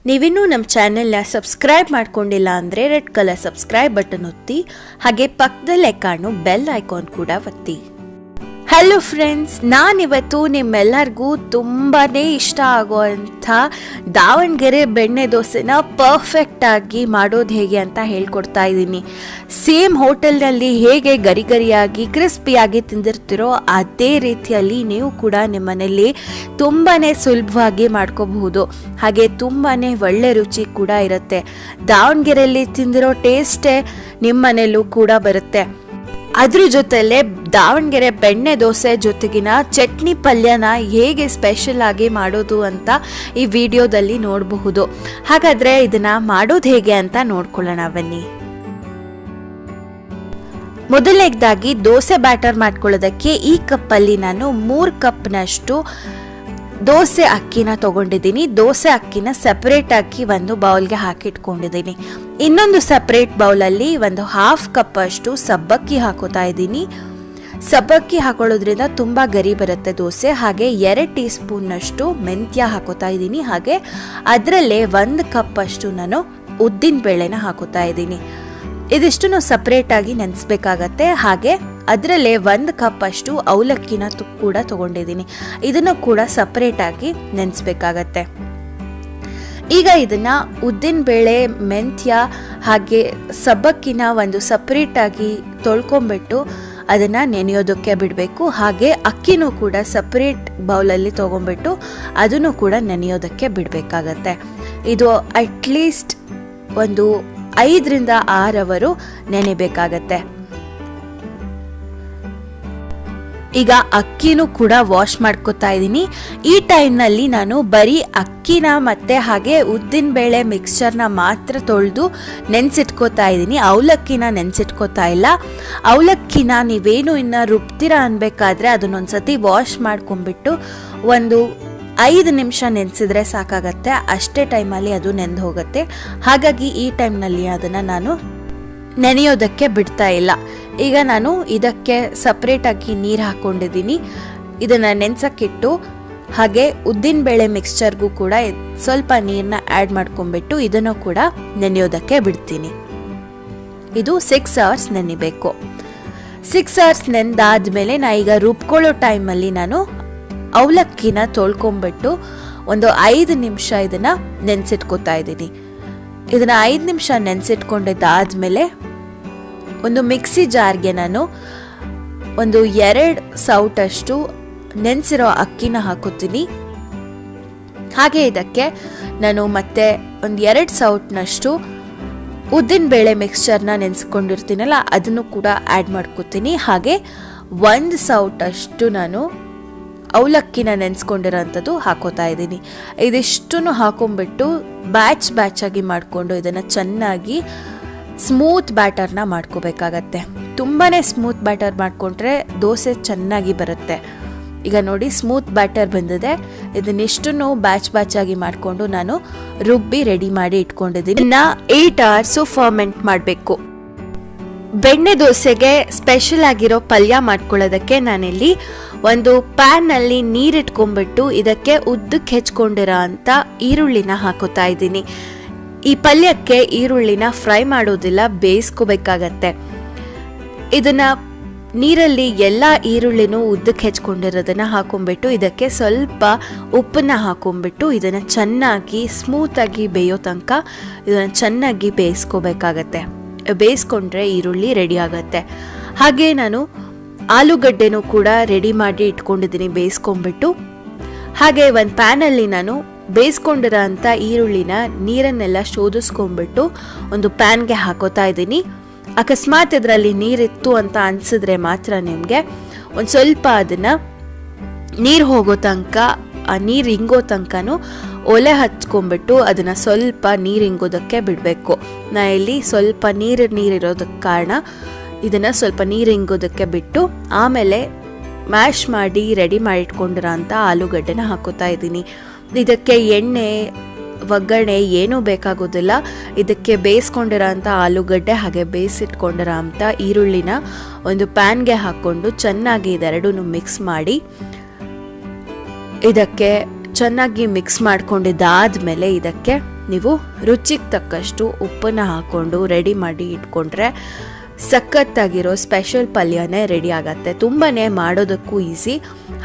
ನೀವಿನ್ನೂ ನಮ್ಮ ಚಾನೆಲ್ನ ಸಬ್ಸ್ಕ್ರೈಬ್ ಮಾಡ್ಕೊಂಡಿಲ್ಲ ಅಂದರೆ ರೆಡ್ ಕಲರ್ ಸಬ್ಸ್ಕ್ರೈಬ್ ಬಟನ್ ಒತ್ತಿ, ಹಾಗೆ ಪಕ್ಕದಲ್ಲೇ ಕಾಣೋ ಬೆಲ್ ಐಕಾನ್ ಕೂಡ ಒತ್ತಿ. ಹಲೋ ಫ್ರೆಂಡ್ಸ್, ನಾನಿವತ್ತು ನಿಮ್ಮೆಲ್ಲರಿಗೂ ತುಂಬಾ ಇಷ್ಟ ಆಗೋವಂಥ ದಾವಣಗೆರೆ ಬೆಣ್ಣೆ ದೋಸೆನ ಪರ್ಫೆಕ್ಟಾಗಿ ಮಾಡೋದು ಹೇಗೆ ಅಂತ ಹೇಳ್ಕೊಡ್ತಾ ಇದ್ದೀನಿ. ಸೇಮ್ ಹೋಟೆಲ್ನಲ್ಲಿ ಹೇಗೆ ಗರಿ ಗರಿಯಾಗಿ ಕ್ರಿಸ್ಪಿಯಾಗಿ ತಿಂದಿರ್ತಿರೋ ಅದೇ ರೀತಿಯಲ್ಲಿ ನೀವು ಕೂಡ ನಿಮ್ಮ ಮನೆಯಲ್ಲಿ ತುಂಬಾ ಸುಲಭವಾಗಿ ಮಾಡ್ಕೋಬಹುದು. ಹಾಗೆ ತುಂಬಾ ಒಳ್ಳೆ ರುಚಿ ಕೂಡ ಇರುತ್ತೆ. ದಾವಣಗೆರೆಯಲ್ಲಿ ತಿಂದಿರೋ ಟೇಸ್ಟೇ ನಿಮ್ಮ ಮನೆಯಲ್ಲೂ ಕೂಡ ಬರುತ್ತೆ. ಅದ್ರ ಜೊತೆಲೆ ದಾವಣಗೆರೆ ಬೆಣ್ಣೆ ದೋಸೆ ಜೊತೆಗಿನ ಚಟ್ನಿ ಪಲ್ಯನ ಹೇಗೆ ಸ್ಪೆಷಲ್ ಆಗಿ ಮಾಡೋದು ಅಂತ ಈ ವಿಡಿಯೋದಲ್ಲಿ ನೋಡಬಹುದು. ಹಾಗಾದ್ರೆ ಇದನ್ನ ಮಾಡೋದು ಹೇಗೆ ಅಂತ ನೋಡ್ಕೊಳ್ಳೋಣ ಬನ್ನಿ. ಮೊದಲನೇದಾಗಿ ದೋಸೆ ಬ್ಯಾಟರ್ ಮಾಡ್ಕೊಳ್ಳೋದಕ್ಕೆ ಈ ಕಪ್ಪಲ್ಲಿ ನಾನು 3 ಕಪ್ನಷ್ಟು ದೋಸೆ ಅಕ್ಕಿನ ತಗೊಂಡಿದ್ದೀನಿ. ದೋಸೆ ಅಕ್ಕಿನ ಸೆಪರೇಟ್ ಆಗಿ ಒಂದು ಬೌಲ್ಗೆ ಹಾಕಿಟ್ಕೊಂಡಿದ್ದೀನಿ. ಇನ್ನೊಂದು ಸೆಪರೇಟ್ ಬೌಲಲ್ಲಿ ಒಂದು 1/2 ಕಪ್ ಅಷ್ಟು ಸಬ್ಬಕ್ಕಿ ಹಾಕೋತಾ ಇದ್ದೀನಿ. ಸಬ್ಬಕ್ಕಿ ಹಾಕೊಳ್ಳೋದ್ರಿಂದ ತುಂಬ ಗರಿ ಬರುತ್ತೆ ದೋಸೆ. ಹಾಗೆ 2 ಟೀ ಸ್ಪೂನ್ನಷ್ಟು ಮೆಂತ್ಯ ಹಾಕೋತಾ ಇದ್ದೀನಿ. ಹಾಗೆ ಅದರಲ್ಲೇ 1 ಕಪ್ ಅಷ್ಟು ನಾನು ಉದ್ದಿನ ಬೇಳೆನ ಹಾಕೋತಾ ಇದ್ದೀನಿ. ಇದಿಷ್ಟು ಸಪ್ರೇಟಾಗಿ ನೆನೆಸ್ಬೇಕಾಗತ್ತೆ. ಹಾಗೆ ಅದರಲ್ಲೇ 1 ಕಪ್ ಅಷ್ಟು ಅವಲಕ್ಕಿನ ಕೂಡ ತಗೊಂಡಿದ್ದೀನಿ. ಇದನ್ನು ಕೂಡ ಸಪ್ರೇಟಾಗಿ ನೆನೆಸ್ಬೇಕಾಗತ್ತೆ. ಈಗ ಇದನ್ನ ಉದ್ದಿನ ಬೇಳೆ, ಮೆಂತ್ಯ ಹಾಗೆ ಸಬ್ಬಕ್ಕಿನ ಒಂದು ಸಪ್ರೇಟಾಗಿ ತೊಳ್ಕೊಂಬಿಟ್ಟು ಅದನ್ನು ನೆನೆಯೋದಕ್ಕೆ ಬಿಡಬೇಕು. ಹಾಗೆ ಅಕ್ಕಿನೂ ಕೂಡ ಸಪ್ರೇಟ್ ಬೌಲಲ್ಲಿ ತೊಗೊಂಬಿಟ್ಟು ಅದನ್ನು ಕೂಡ ನೆನೆಯೋದಕ್ಕೆ ಬಿಡಬೇಕಾಗತ್ತೆ. ಇದು ಅಟ್ಲೀಸ್ಟ್ ಒಂದು 5 ರಿಂದ 6 ಅವರ್ ನೆನೆಬೇಕಾಗತ್ತೆ. ಈಗ ಅಕ್ಕಿನೂ ಕೂಡ ವಾಶ್ ಮಾಡ್ಕೋತಾ ಇದ್ದೀನಿ. ಈ ಟೈಮ್ನಲ್ಲಿ ನಾನು ಬರೀ ಅಕ್ಕಿನ ಮತ್ತೆ ಹಾಗೆ ಉದ್ದಿನ ಬೇಳೆ ಮಿಕ್ಸ್ಚರ್ನ ಮಾತ್ರ ತೊಳೆದು ನೆನೆಸಿಟ್ಕೋತಾ ಇದ್ದೀನಿ. ಅವಲಕ್ಕಿನ ನೆನೆಸಿಟ್ಕೋತಾ ಇಲ್ಲ. ಅವಲಕ್ಕಿನ ನೀವೇನು ಇನ್ನು ರುಬ್ತೀರಾ ಅನ್ಬೇಕಾದ್ರೆ ಅದನ್ನೊಂದ್ಸತಿ ವಾಶ್ ಮಾಡ್ಕೊಂಡ್ಬಿಟ್ಟು ಒಂದು 5 ನಿಮಿಷ ನೆನೆಸಿದ್ರೆ ಸಾಕಾಗತ್ತೆ. ಅಷ್ಟೇ ಟೈಮಲ್ಲಿ ಅದು ನೆಂದು ಹೋಗುತ್ತೆ. ಹಾಗಾಗಿ ಈ ಟೈಮ್ನಲ್ಲಿ ಅದನ್ನು ನಾನು ನೆನೆಯೋದಕ್ಕೆ ಬಿಡ್ತಾ ಇಲ್ಲ. ಈಗ ನಾನು ಇದಕ್ಕೆ ಸಪ್ರೇಟಾಗಿ ನೀರು ಹಾಕ್ಕೊಂಡಿದ್ದೀನಿ. ಇದನ್ನು ನೆನೆಸಕ್ಕಿಟ್ಟು ಹಾಗೆ ಉದ್ದಿನ ಬೇಳೆ ಮಿಕ್ಸ್ಚರ್ಗೂ ಕೂಡ ಸ್ವಲ್ಪ ನೀರನ್ನ ಆ್ಯಡ್ ಮಾಡ್ಕೊಂಡ್ಬಿಟ್ಟು ಇದನ್ನು ಕೂಡ ನೆನೆಯೋದಕ್ಕೆ ಬಿಡ್ತೀನಿ. ಇದು 6 ಅವರ್ಸ್ ನೆನಿಬೇಕು. 6 ಅವರ್ಸ್ ನೆಂದಾದ್ಮೇಲೆ ನಾ ಈಗ ರುಬ್ಕೊಳ್ಳೋ ಟೈಮಲ್ಲಿ ನಾನು ಅವಲಕ್ಕಿನ ತೊಳ್ಕೊಂಬಿಟ್ಟು ಒಂದು 5 ನಿಮಿಷ ಇದನ್ನು ನೆನೆಸಿಟ್ಕೋತಾ ಇದ್ದೀನಿ. ಇದನ್ನು 5 ನಿಮಿಷ ನೆನೆಸಿಟ್ಕೊಂಡಿದ್ದಾದ್ಮೇಲೆ ಒಂದು ಮಿಕ್ಸಿ ಜಾರ್ಗೆ ನಾನು ಒಂದು 2 ಸೌಟಷ್ಟು ನೆನೆಸಿರೋ ಅಕ್ಕಿನ ಹಾಕೋತೀನಿ. ಹಾಗೆ ಇದಕ್ಕೆ ನಾನು ಮತ್ತೆ ಒಂದು 2 ಸೌಟ್ನಷ್ಟು ಉದ್ದಿನ ಬೇಳೆ ಮಿಕ್ಸ್ಚರ್ನ ನೆನೆಸ್ಕೊಂಡಿರ್ತೀನಲ್ಲ ಅದನ್ನು ಕೂಡ ಆ್ಯಡ್ ಮಾಡ್ಕೋತೀನಿ. ಹಾಗೆ 1 ಸೌಟಷ್ಟು ನಾನು ಅವಲಕ್ಕಿನ ನೆನೆಸ್ಕೊಂಡಿರೋಂಥದ್ದು ಹಾಕೋತಾ ಇದ್ದೀನಿ. ಇದಿಷ್ಟನ್ನು ಹಾಕೊಂಡ್ಬಿಟ್ಟು ಬ್ಯಾಚ್ ಆಗಿ ಮಾಡಿಕೊಂಡು ಇದನ್ನು ಚೆನ್ನಾಗಿ ಸ್ಮೂತ್ ಬ್ಯಾಟರ್ನ ಮಾಡ್ಕೋಬೇಕಾಗತ್ತೆ. ತುಂಬಾ ಸ್ಮೂತ್ ಬ್ಯಾಟರ್ ಮಾಡಿಕೊಂಡ್ರೆ ದೋಸೆ ಚೆನ್ನಾಗಿ ಬರುತ್ತೆ. ಈಗ ನೋಡಿ ಸ್ಮೂತ್ ಬ್ಯಾಟರ್ ಬಂದಿದೆ. ಇದನ್ನಿಷ್ಟನ್ನು ಬ್ಯಾಚ್ ಆಗಿ ಮಾಡಿಕೊಂಡು ನಾನು ರುಬ್ಬಿ ರೆಡಿ ಮಾಡಿ ಇಟ್ಕೊಂಡಿದ್ದೀನಿ. ಇನ್ನು 8 ಅವರ್ಸು ಫರ್ಮೆಂಟ್ ಮಾಡಬೇಕು. ಬೆಣ್ಣೆ ದೋಸೆಗೆ ಸ್ಪೆಷಲ್ ಆಗಿರೋ ಪಲ್ಯ ಮಾಡ್ಕೊಳ್ಳೋದಕ್ಕೆ ನಾನಿಲ್ಲಿ ಒಂದು ಪ್ಯಾನ್ನಲ್ಲಿ ನೀರಿಟ್ಕೊಂಡ್ಬಿಟ್ಟು ಇದಕ್ಕೆ ಉದ್ದಕ್ಕೆ ಹೆಚ್ಕೊಂಡಿರೋ ಅಂಥ ಈರುಳ್ಳಿನ ಹಾಕೋತಾ ಇದ್ದೀನಿ. ಈ ಪಲ್ಯಕ್ಕೆ ಈರುಳ್ಳಿನ ಫ್ರೈ ಮಾಡೋದಿಲ್ಲ, ಬೇಯಿಸ್ಕೋಬೇಕಾಗತ್ತೆ. ಇದನ್ನ ನೀರಲ್ಲಿ ಎಲ್ಲ ಈರುಳ್ಳಿನೂ ಉದ್ದಕ್ಕೆ ಹೆಚ್ಕೊಂಡಿರೋದನ್ನ ಹಾಕೊಂಡ್ಬಿಟ್ಟು ಇದಕ್ಕೆ ಸ್ವಲ್ಪ ಉಪ್ಪನ್ನ ಹಾಕೊಂಡ್ಬಿಟ್ಟು ಇದನ್ನು ಚೆನ್ನಾಗಿ ಸ್ಮೂತಾಗಿ ಬೇಯೋ ತನಕ ಇದನ್ನು ಚೆನ್ನಾಗಿ ಬೇಯಿಸ್ಕೋಬೇಕಾಗತ್ತೆ. ಬೇಯಿಸ್ಕೊಂಡ್ರೆ ಈರುಳ್ಳಿ ರೆಡಿ ಆಗತ್ತೆ. ಹಾಗೆ ನಾನು ಆಲೂಗಡ್ಡೆನೂ ಕೂಡ ರೆಡಿ ಮಾಡಿ ಇಟ್ಕೊಂಡಿದ್ದೀನಿ ಬೇಯಿಸ್ಕೊಂಡ್ಬಿಟ್ಟು. ಹಾಗೆ ಒಂದು ಪ್ಯಾನಲ್ಲಿ ನಾನು ಬೇಯಿಸ್ಕೊಂಡಿರೋ ಅಂಥ ಈರುಳ್ಳಿನ ನೀರನ್ನೆಲ್ಲ ಶೋಧಿಸ್ಕೊಂಡ್ಬಿಟ್ಟು ಒಂದು ಪ್ಯಾನ್ಗೆ ಹಾಕೋತಾ ಇದ್ದೀನಿ. ಅಕಸ್ಮಾತ್ ಇದರಲ್ಲಿ ನೀರಿತ್ತು ಅಂತ ಅನಿಸಿದ್ರೆ ಮಾತ್ರ ನಿಮಗೆ ಒಂದು ಸ್ವಲ್ಪ ಅದನ್ನು ನೀರು ಹೋಗೋ ತನಕ, ಆ ನೀರು ಹಿಂಗೋ ತನಕನೂ ಒಲೆ ಹಚ್ಕೊಂಡ್ಬಿಟ್ಟು ಅದನ್ನು ಸ್ವಲ್ಪ ನೀರು ಹಿಂಗೋದಕ್ಕೆ ಬಿಡಬೇಕು. ನಾ ಇಲ್ಲಿ ಸ್ವಲ್ಪ ನೀರಿರೋದಕ್ಕೆ ಕಾರಣ ಇದನ್ನು ಸ್ವಲ್ಪ ನೀರು ಹಿಂಗೋದಕ್ಕೆ ಬಿಟ್ಟು ಆಮೇಲೆ ಮ್ಯಾಶ್ ಮಾಡಿ ರೆಡಿ ಮಾಡಿಟ್ಕೊಂಡಿರೋ ಅಂಥ ಆಲೂಗಡ್ಡೆನ ಹಾಕೋತಾ ಇದ್ದೀನಿ. ಇದಕ್ಕೆ ಎಣ್ಣೆ, ಒಗ್ಗರಣೆ ಏನೂ ಬೇಕಾಗೋದಿಲ್ಲ. ಇದಕ್ಕೆ ಬೇಯಿಸ್ಕೊಂಡಿರೋ ಅಂಥ ಆಲೂಗಡ್ಡೆ ಹಾಗೆ ಬೇಯಿಸಿಟ್ಕೊಂಡಿರೋ ಅಂಥ ಈರುಳ್ಳಿನ ಒಂದು ಪ್ಯಾನ್ಗೆ ಹಾಕ್ಕೊಂಡು ಚೆನ್ನಾಗಿ ಇದೆರಡೂ ಮಿಕ್ಸ್ ಮಾಡಿ ಇದಕ್ಕೆ ಚೆನ್ನಾಗಿ ಮಿಕ್ಸ್ ಮಾಡ್ಕೊಂಡಿದ್ದಾದ್ಮೇಲೆ ಇದಕ್ಕೆ ನೀವು ರುಚಿಗೆ ತಕ್ಕಷ್ಟು ಉಪ್ಪನ್ನು ಹಾಕ್ಕೊಂಡು ರೆಡಿ ಮಾಡಿ ಇಟ್ಕೊಂಡ್ರೆ ಸಖತ್ತಾಗಿರೋ ಸ್ಪೆಷಲ್ ಪಲ್ಯನೇ ರೆಡಿ ಆಗತ್ತೆ. ತುಂಬಾ ಮಾಡೋದಕ್ಕೂ ಈಸಿ,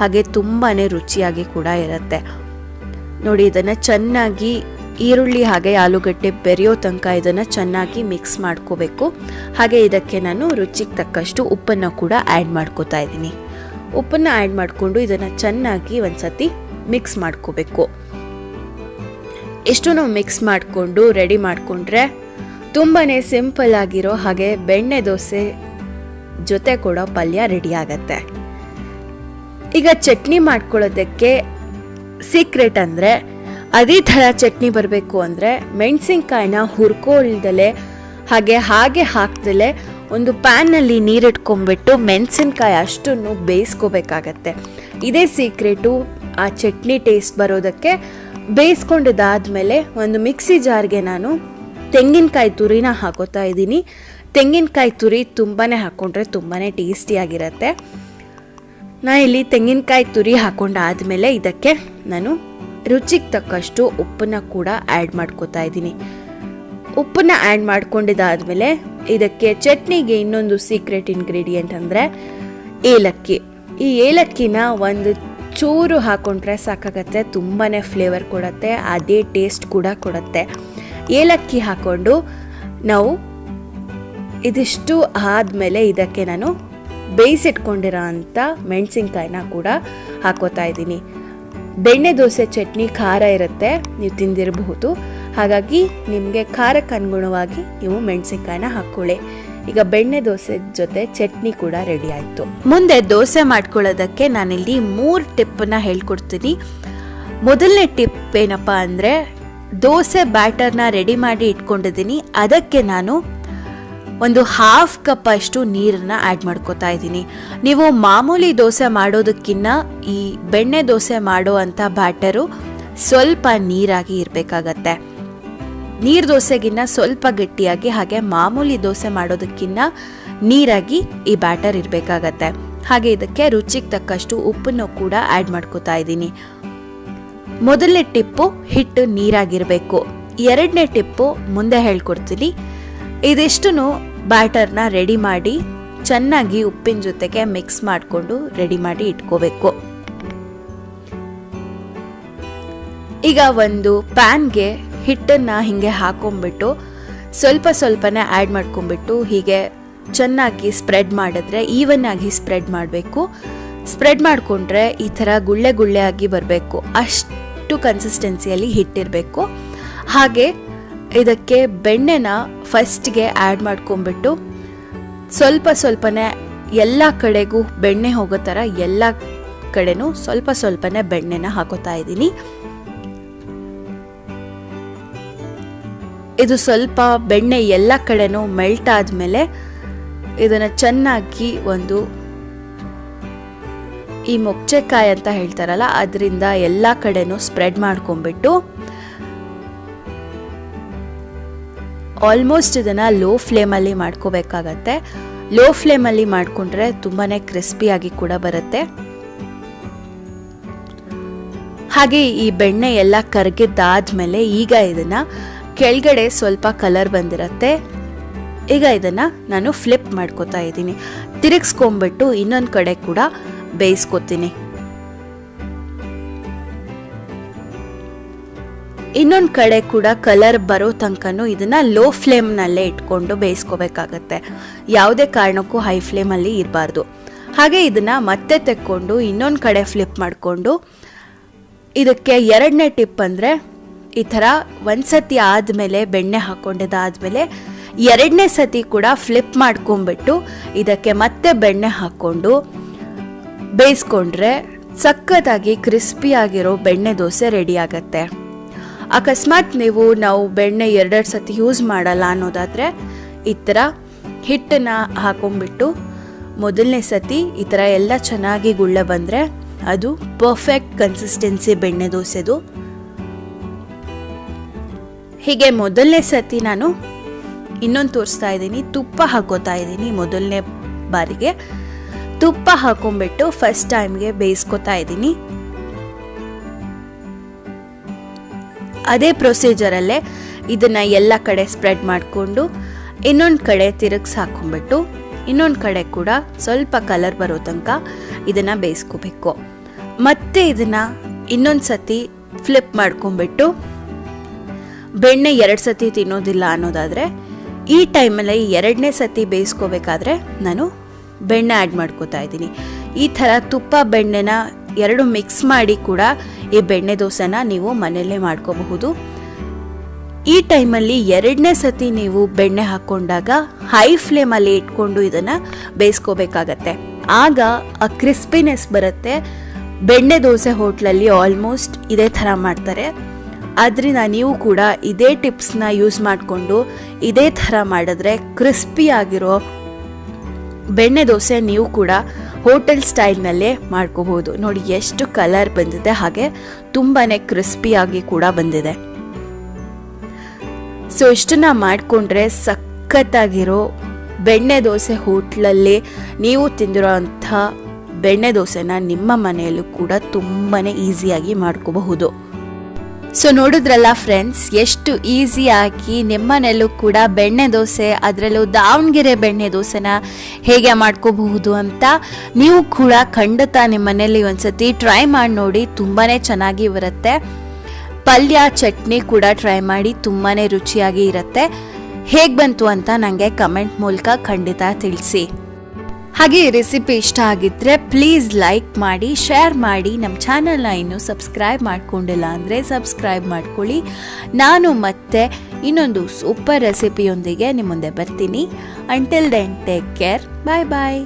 ಹಾಗೆ ತುಂಬಾ ರುಚಿಯಾಗಿ ಕೂಡ ಇರುತ್ತೆ. ನೋಡಿ, ಇದನ್ನು ಚೆನ್ನಾಗಿ ಈರುಳ್ಳಿ ಹಾಗೆ ಆಲೂಗಡ್ಡೆ ಬೆರೆಯೋ ತನಕ ಇದನ್ನು ಚೆನ್ನಾಗಿ ಮಿಕ್ಸ್ ಮಾಡ್ಕೋಬೇಕು. ಹಾಗೆ ಇದಕ್ಕೆ ನಾನು ರುಚಿಗೆ ತಕ್ಕಷ್ಟು ಉಪ್ಪನ್ನು ಕೂಡ ಆ್ಯಡ್ ಮಾಡ್ಕೋತಾ ಇದ್ದೀನಿ. ಉಪ್ಪನ್ನು ಆ್ಯಡ್ ಮಾಡಿಕೊಂಡು ಇದನ್ನು ಚೆನ್ನಾಗಿ ಒಂದ್ಸತಿ ಮಿಕ್ಸ್ ಮಾಡ್ಕೋಬೇಕು. ಇಷ್ಟು ನಾವು ಮಿಕ್ಸ್ ಮಾಡಿಕೊಂಡು ರೆಡಿ ಮಾಡಿಕೊಂಡ್ರೆ ತುಂಬಾ ಸಿಂಪಲ್ ಆಗಿರೋ ಹಾಗೆ ಬೆಣ್ಣೆ ದೋಸೆ ಜೊತೆ ಕೂಡ ಪಲ್ಯ ರೆಡಿ ಆಗತ್ತೆ. ಈಗ ಚಟ್ನಿ ಮಾಡ್ಕೊಳ್ಳೋದಕ್ಕೆ ಸೀಕ್ರೆಟ್ ಅಂದರೆ, ಅದೇ ಥರ ಚಟ್ನಿ ಬರಬೇಕು ಅಂದರೆ ಮೆಣಸಿನ್ಕಾಯಿನ ಹುರ್ಕೊಳ್ದಲೆ ಹಾಗೆ ಹಾಕ್ದಲೆ ಒಂದು ಪ್ಯಾನ್ನಲ್ಲಿ ನೀರಿಟ್ಕೊಂಡ್ಬಿಟ್ಟು ಮೆಣಸಿನ್ಕಾಯಿ ಅಷ್ಟನ್ನು ಬೇಯಿಸ್ಕೋಬೇಕಾಗತ್ತೆ. ಇದೇ ಸೀಕ್ರೆಟು ಆ ಚಟ್ನಿ ಟೇಸ್ಟ್ ಬರೋದಕ್ಕೆ. ಬೇಯಿಸ್ಕೊಂಡಿದ್ದಾದಮೇಲೆ ಒಂದು ಮಿಕ್ಸಿ ಜಾರ್ಗೆ ನಾನು ತೆಂಗಿನಕಾಯಿ ತುರಿನ ಹಾಕೋತಾ ಇದ್ದೀನಿ. ತೆಂಗಿನಕಾಯಿ ತುರಿ ತುಂಬಾ ಹಾಕ್ಕೊಂಡ್ರೆ ತುಂಬಾ ಟೇಸ್ಟಿಯಾಗಿರುತ್ತೆ. ಇಲ್ಲಿ ತೆಂಗಿನಕಾಯಿ ತುರಿ ಹಾಕೊಂಡಾದ್ಮೇಲೆ ಇದಕ್ಕೆ ನಾನು ರುಚಿಗೆ ತಕ್ಕಷ್ಟು ಉಪ್ಪನ್ನ ಕೂಡ ಆ್ಯಡ್ ಮಾಡ್ಕೋತಾ ಇದ್ದೀನಿ. ಉಪ್ಪನ್ನ ಆ್ಯಡ್ ಮಾಡ್ಕೊಂಡಿದ್ದಾದ್ಮೇಲೆ ಇದಕ್ಕೆ ಚಟ್ನಿಗೆ ಇನ್ನೊಂದು ಸೀಕ್ರೆಟ್ ಇಂಗ್ರೀಡಿಯೆಂಟ್ ಅಂದರೆ ಏಲಕ್ಕಿ. ಈ ಏಲಕ್ಕಿನ ಒಂದು ಚೂರು ಹಾಕೊಂಡ್ರೆ ಸಾಕಾಗತ್ತೆ, ತುಂಬಾ ಫ್ಲೇವರ್ ಕೊಡುತ್ತೆ, ಅದೇ ಟೇಸ್ಟ್ ಕೂಡ ಕೊಡುತ್ತೆ. ಏಲಕ್ಕಿ ಹಾಕ್ಕೊಂಡು ನಾವು ಇದಿಷ್ಟು ಆದಮೇಲೆ ಇದಕ್ಕೆ ನಾನು ಬೇಯಿಸಿಟ್ಕೊಂಡಿರೋ ಅಂಥ ಮೆಣಸಿನ್ಕಾಯಿನ ಕೂಡ ಹಾಕೋತಾ ಇದ್ದೀನಿ. ಬೆಣ್ಣೆ ದೋಸೆ ಚಟ್ನಿ ಖಾರ ಇರುತ್ತೆ, ನೀವು ತಿಂದಿರಬಹುದು. ಹಾಗಾಗಿ ನಿಮಗೆ ಖಾರಕ್ಕೆ ಅನುಗುಣವಾಗಿ ನೀವು ಮೆಣಸಿನ್ಕಾಯಿನ ಹಾಕ್ಕೊಳ್ಳಿ. ಈಗ ಬೆಣ್ಣೆ ದೋಸೆ ಜೊತೆ ಚಟ್ನಿ ಕೂಡ ರೆಡಿ ಆಯಿತು. ಮುಂದೆ ದೋಸೆ ಮಾಡ್ಕೊಳ್ಳೋದಕ್ಕೆ ನಾನಿಲ್ಲಿ 3 ಟಿಪ್ಪನ್ನ ಹೇಳ್ಕೊಡ್ತೀನಿ. ಮೊದಲನೇ ಟಿಪ್ ಏನಪ್ಪ ಅಂದರೆ, ದೋಸೆ ಬ್ಯಾಟರ್ನ ರೆಡಿ ಮಾಡಿ ಇಟ್ಕೊಂಡಿದ್ದೀನಿ. ಅದಕ್ಕೆ ನಾನು ಒಂದು 1/2 ಕಪ್ ಅಷ್ಟು ನೀರನ್ನು ಆ್ಯಡ್ ಮಾಡ್ಕೋತಾ ಇದ್ದೀನಿ. ನೀವು ಮಾಮೂಲಿ ದೋಸೆ ಮಾಡೋದಕ್ಕಿಂತ ಈ ಬೆಣ್ಣೆ ದೋಸೆ ಮಾಡೋ ಅಂಥ ಬ್ಯಾಟರು ಸ್ವಲ್ಪ ನೀರಾಗಿ ಇರಬೇಕಾಗತ್ತೆ. ನೀರು ದೋಸೆಗಿನ್ನ ಸ್ವಲ್ಪ ಗಟ್ಟಿಯಾಗಿ, ಹಾಗೆ ಮಾಮೂಲಿ ದೋಸೆ ಮಾಡೋದಕ್ಕಿಂತ ನೀರಾಗಿ ಈ ಬ್ಯಾಟರ್ ಇರಬೇಕಾಗತ್ತೆ. ಹಾಗೆ ಇದಕ್ಕೆ ರುಚಿಗೆ ತಕ್ಕಷ್ಟು ಉಪ್ಪನ್ನು ಕೂಡ ಆ್ಯಡ್ ಮಾಡ್ಕೋತಾ ಇದ್ದೀನಿ. ಮೊದಲನೇ ಟಿಪ್ಪು ಹಿಟ್ಟು ನೀರಾಗಿರಬೇಕು. ಎರಡನೇ ಟಿಪ್ಪು ಮುಂದೆ ಹೇಳ್ಕೊಡ್ತೀನಿ. ಇದಿಷ್ಟು ಬ್ಯಾಟರ್ನ ರೆಡಿ ಮಾಡಿ ಚೆನ್ನಾಗಿ ಉಪ್ಪಿನ ಜೊತೆಗೆ ಮಿಕ್ಸ್ ಮಾಡಿಕೊಂಡು ರೆಡಿ ಮಾಡಿ ಇಟ್ಕೋಬೇಕು. ಈಗ ಒಂದು ಪ್ಯಾನ್ಗೆ ಹಿಟ್ಟನ್ನು ಹೀಗೆ ಹಾಕೊಂಡ್ಬಿಟ್ಟು ಸ್ವಲ್ಪನೇ ಆ್ಯಡ್ ಮಾಡ್ಕೊಂಡ್ಬಿಟ್ಟು ಹೀಗೆ ಚೆನ್ನಾಗಿ ಸ್ಪ್ರೆಡ್ ಮಾಡಿದ್ರೆ ಈವನ್ ಆಗಿ ಸ್ಪ್ರೆಡ್ ಮಾಡಬೇಕು. ಸ್ಪ್ರೆಡ್ ಮಾಡಿಕೊಂಡ್ರೆ ಈ ಥರ ಗುಳ್ಳೆ ಗುಳ್ಳೆ ಆಗಿ ಬರಬೇಕು, ಅಷ್ಟು ಕನ್ಸಿಸ್ಟೆನ್ಸಿಯಲ್ಲಿ ಹಿಟ್ಟಿರಬೇಕು. ಹಾಗೆ ಇದಕ್ಕೆ ಬೆಣ್ಣೆನ ಫಸ್ಟ್ಗೆ ಆ್ಯಡ್ ಮಾಡ್ಕೊಂಡ್ಬಿಟ್ಟು ಸ್ವಲ್ಪನೇ ಎಲ್ಲ ಕಡೆಗೂ ಬೆಣ್ಣೆ ಹೋಗೋ ಥರ ಎಲ್ಲ ಕಡೆನೂ ಸ್ವಲ್ಪನೇ ಬೆಣ್ಣೆನ ಹಾಕೋತಾ ಇದ್ದೀನಿ. ಇದು ಸ್ವಲ್ಪ ಬೆಣ್ಣೆ ಎಲ್ಲ ಕಡೆನೂ ಮೆಲ್ಟ್ ಆದಮೇಲೆ ಇದನ್ನು ಚೆನ್ನಾಗಿ ಒಂದು ಈ ಮೊಗಚೆಕಾಯಿ ಅಂತ ಹೇಳ್ತಾರಲ್ಲ ಅದರಿಂದ ಎಲ್ಲ ಕಡೆನೂ ಸ್ಪ್ರೆಡ್ ಮಾಡ್ಕೊಂಡ್ಬಿಟ್ಟು ಆಲ್ಮೋಸ್ಟ್ ಇದನ್ನು ಲೋ ಫ್ಲೇಮಲ್ಲಿ ಮಾಡ್ಕೋಬೇಕಾಗತ್ತೆ. ಲೋ ಫ್ಲೇಮಲ್ಲಿ ಮಾಡಿಕೊಂಡ್ರೆ ತುಂಬಾ ಕ್ರಿಸ್ಪಿಯಾಗಿ ಕೂಡ ಬರುತ್ತೆ. ಹಾಗೆ ಈ ಬೆಣ್ಣೆ ಎಲ್ಲ ಕರಗಿದ್ದಾದ್ಮೇಲೆ ಈಗ ಇದನ್ನು ಕೆಳಗಡೆ ಸ್ವಲ್ಪ ಕಲರ್ ಬಂದಿರುತ್ತೆ. ಈಗ ಇದನ್ನು ನಾನು ಫ್ಲಿಪ್ ಮಾಡ್ಕೋತಾ ಇದ್ದೀನಿ. ತಿರುಗಿಸ್ಕೊಂಡ್ಬಿಟ್ಟು ಇನ್ನೊಂದು ಕಡೆ ಕೂಡ ಬೇಯಿಸ್ಕೊತೀನಿ. ಇನ್ನೊಂದು ಕಡೆ ಕೂಡ ಕಲರ್ ಬರೋ ತನಕನೂ ಇದನ್ನು ಲೋ ಫ್ಲೇಮ್ನಲ್ಲೇ ಇಟ್ಕೊಂಡು ಬೇಯಿಸ್ಕೋಬೇಕಾಗತ್ತೆ. ಯಾವುದೇ ಕಾರಣಕ್ಕೂ ಹೈ ಫ್ಲೇಮಲ್ಲಿ ಇರಬಾರ್ದು. ಹಾಗೆ ಇದನ್ನು ಮತ್ತೆ ತೆಕ್ಕೊಂಡು ಇನ್ನೊಂದು ಕಡೆ ಫ್ಲಿಪ್ ಮಾಡಿಕೊಂಡು ಇದಕ್ಕೆ ಎರಡನೇ ಟಿಪ್ ಅಂದರೆ, ಈ ಥರ ಒಂದು ಸತಿ ಆದಮೇಲೆ ಬೆಣ್ಣೆ ಹಾಕ್ಕೊಂಡಿದ್ದಾದಮೇಲೆ ಎರಡನೇ ಸತಿ ಕೂಡ ಫ್ಲಿಪ್ ಮಾಡ್ಕೊಂಡ್ಬಿಟ್ಟು ಇದಕ್ಕೆ ಮತ್ತೆ ಬೆಣ್ಣೆ ಹಾಕ್ಕೊಂಡು ಬೇಯಿಸ್ಕೊಂಡ್ರೆ ಸಖತ್ತಾಗಿ ಕ್ರಿಸ್ಪಿಯಾಗಿರೋ ಬೆಣ್ಣೆ ದೋಸೆ ರೆಡಿ ಆಗತ್ತೆ. ಅಕಸ್ಮಾತ್ ನಾವು ಬೆಣ್ಣೆ 2 ಸತಿ ಯೂಸ್ ಮಾಡಲ್ಲ ಅನ್ನೋದಾದರೆ ಈ ಥರ ಹಿಟ್ಟನ್ನು ಹಾಕೊಂಡ್ಬಿಟ್ಟು ಮೊದಲನೇ ಸತಿ ಈ ಥರ ಎಲ್ಲ ಚೆನ್ನಾಗಿ ಗುಳ್ಳೆ ಬಂದರೆ ಅದು ಪರ್ಫೆಕ್ಟ್ ಕನ್ಸಿಸ್ಟೆನ್ಸಿ ಬೆಣ್ಣೆ ದೋಸೆದು. ಹೀಗೆ ಮೊದಲನೇ ಸತಿ ನಾನು ಇನ್ನೊಂದು ತೋರಿಸ್ತಾ ಇದ್ದೀನಿ. ತುಪ್ಪ ಹಾಕೋತಾ ಇದ್ದೀನಿ. ಮೊದಲನೇ ಬಾರಿಗೆ ತುಪ್ಪ ಹಾಕೊಂಡ್ಬಿಟ್ಟು ಫಸ್ಟ್ ಟೈಮ್ಗೆ ಬೇಯಿಸ್ಕೊತಾ ಇದ್ದೀನಿ. ಅದೇ ಪ್ರೊಸೀಜರಲ್ಲೇ ಇದನ್ನು ಎಲ್ಲ ಕಡೆ ಸ್ಪ್ರೆಡ್ ಮಾಡಿಕೊಂಡು ಇನ್ನೊಂದು ಕಡೆ ತಿರುಗಿಸಿ ಹಾಕೊಂಡ್ಬಿಟ್ಟು ಇನ್ನೊಂದು ಕಡೆ ಕೂಡ ಸ್ವಲ್ಪ ಕಲರ್ ಬರೋ ತನಕ ಇದನ್ನು ಬೇಯಿಸ್ಕೋಬೇಕು. ಮತ್ತೆ ಇದನ್ನು ಇನ್ನೊಂದು ಸತಿ ಫ್ಲಿಪ್ ಮಾಡ್ಕೊಂಡ್ಬಿಟ್ಟು ಬೆಣ್ಣೆ 2 ಸತಿ ತಿನ್ನೋದಿಲ್ಲ ಅನ್ನೋದಾದರೆ ಈ ಟೈಮಲ್ಲಿ 2ನೇ ಸತಿ ಬೇಯಿಸ್ಕೋಬೇಕಾದ್ರೆ ನಾನು ಬೆಣ್ಣೆ ಆ್ಯಡ್ ಮಾಡ್ಕೋತಾ ಇದ್ದೀನಿ. ಈ ಥರ ತುಪ್ಪ ಬೆಣ್ಣೆನ 2 ಮಿಕ್ಸ್ ಮಾಡಿ ಕೂಡ ಈ ಬೆಣ್ಣೆ ದೋಸೆನ ನೀವು ಮನೆಯಲ್ಲೇ ಮಾಡ್ಕೋಬಹುದು. ಈ ಟೈಮಲ್ಲಿ 2ನೇ ಸತಿ ನೀವು ಬೆಣ್ಣೆ ಹಾಕ್ಕೊಂಡಾಗ ಹೈ ಫ್ಲೇಮಲ್ಲಿ ಇಟ್ಕೊಂಡು ಇದನ್ನು ಬೇಯಿಸ್ಕೋಬೇಕಾಗತ್ತೆ. ಆಗ ಆ ಕ್ರಿಸ್ಪಿನೆಸ್ ಬರುತ್ತೆ. ಬೆಣ್ಣೆ ದೋಸೆ ಹೋಟ್ಲಲ್ಲಿ ಆಲ್ಮೋಸ್ಟ್ ಇದೇ ಥರ ಮಾಡ್ತಾರೆ. ಆದ್ದರಿಂದ ನೀವು ಕೂಡ ಇದೇ ಟಿಪ್ಸ್ನ ಯೂಸ್ ಮಾಡಿಕೊಂಡು ಇದೇ ಥರ ಮಾಡಿದ್ರೆ ಕ್ರಿಸ್ಪಿಯಾಗಿರೋ ಬೆಣ್ಣೆ ದೋಸೆ ನೀವು ಕೂಡ ಹೋಟೆಲ್ ಸ್ಟೈಲ್ನಲ್ಲೇ ಮಾಡ್ಕೋಬಹುದು. ನೋಡಿ ಎಷ್ಟು ಕಲರ್ ಬಂದಿದೆ, ಹಾಗೆ ತುಂಬಾ ಕ್ರಿಸ್ಪಿಯಾಗಿ ಕೂಡ ಬಂದಿದೆ. ಸೊ ಇಷ್ಟನ್ನ ಮಾಡಿಕೊಂಡ್ರೆ ಸಖತ್ತಾಗಿರೋ ಬೆಣ್ಣೆ ದೋಸೆ ಹೋಟ್ಲಲ್ಲಿ ನೀವು ತಿಂದಿರೋ ಅಂಥ ಬೆಣ್ಣೆ ದೋಸೆನ ನಿಮ್ಮ ಮನೆಯಲ್ಲೂ ಕೂಡ ತುಂಬಾ ಈಸಿಯಾಗಿ ಮಾಡ್ಕೋಬಹುದು. ಸೊ ನೋಡಿದ್ರಲ್ಲ ಫ್ರೆಂಡ್ಸ್, ಎಷ್ಟು ಈಸಿಯಾಗಿ ನಿಮ್ಮನೆಯಲ್ಲೂ ಕೂಡ ಬೆಣ್ಣೆ ದೋಸೆ, ಅದರಲ್ಲೂ ದಾವಣಗೆರೆ ಬೆಣ್ಣೆ ದೋಸೆನ ಹೇಗೆ ಮಾಡ್ಕೋಬಹುದು ಅಂತ. ನೀವು ಕೂಡ ಖಂಡಿತ ನಿಮ್ಮ ಮನೆಯಲ್ಲಿ ಒಂದ್ಸತಿ ಟ್ರೈ ಮಾಡಿ ನೋಡಿ, ತುಂಬಾ ಚೆನ್ನಾಗಿ ಬರುತ್ತೆ. ಪಲ್ಯ ಚಟ್ನಿ ಕೂಡ ಟ್ರೈ ಮಾಡಿ, ತುಂಬಾ ರುಚಿಯಾಗಿ ಇರುತ್ತೆ. ಹೇಗೆ ಬಂತು ಅಂತ ನನಗೆ ಕಮೆಂಟ್ ಮೂಲಕ ಖಂಡಿತ ತಿಳಿಸಿ. ಹಾಗೆ ಈ ರೆಸಿಪಿ ಇಷ್ಟ ಆಗಿದ್ರೆ ಪ್ಲೀಸ್ ಲೈಕ್ ಮಾಡಿ, ಶೇರ್ ಮಾಡಿ. ನಮ್ಮ ಚಾನಲ್ನ ಇನ್ನೂ ಸಬ್ಸ್ಕ್ರೈಬ್ ಮಾಡ್ಕೊಂಡಿಲ್ಲ ಅಂದರೆ ಸಬ್ಸ್ಕ್ರೈಬ್ ಮಾಡ್ಕೊಳ್ಳಿ. ನಾನು ಮತ್ತೆ ಇನ್ನೊಂದು ಸೂಪರ್ ರೆಸಿಪಿಯೊಂದಿಗೆ ನಿಮ್ಮ ಮುಂದೆ ಬರ್ತೀನಿ. ಅಂಟಿಲ್ ದೆನ್ ಟೇಕ್ ಕೇರ್, ಬಾಯ್ ಬಾಯ್.